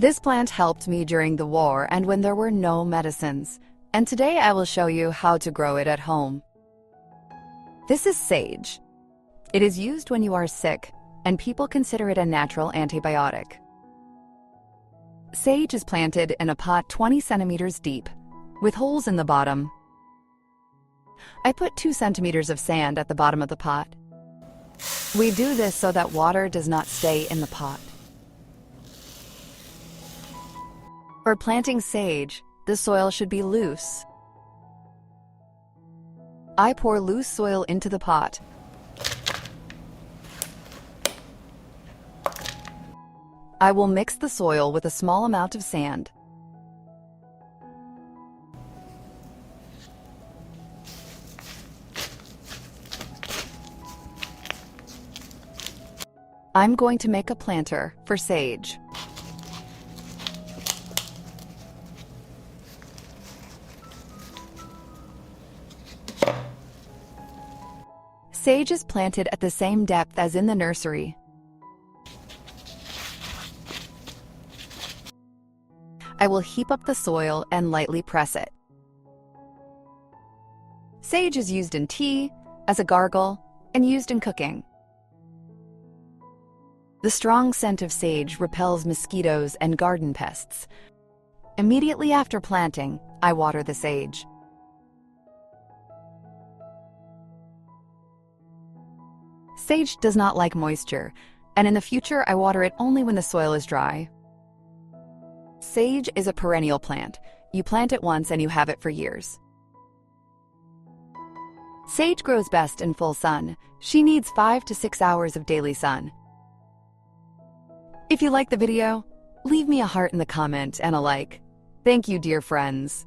This plant helped me during the war and when there were no medicines, and today I will show you how to grow it at home. This is sage. It is used when you are sick, and people consider it a natural antibiotic. Sage is planted in a pot 20 centimeters deep, with holes in the bottom. I put 2 centimeters of sand at the bottom of the pot. We do this so that water does not stay in the pot. For planting sage, the soil should be loose. I pour loose soil into the pot. I will mix the soil with a small amount of sand. I'm going to make a planter for sage. Sage is planted at the same depth as in the nursery. I will heap up the soil and lightly press it. Sage is used in tea, as a gargle, and used in cooking. The strong scent of sage repels mosquitoes and garden pests. Immediately after planting, I water the sage. Sage does not like moisture, and in the future I water it only when the soil is dry. Sage is a perennial plant. You plant it once and you have it for years. Sage grows best in full sun. She needs 5 to 6 hours of daily sun. If you like the video, leave me a heart in the comment and a like. Thank you, dear friends.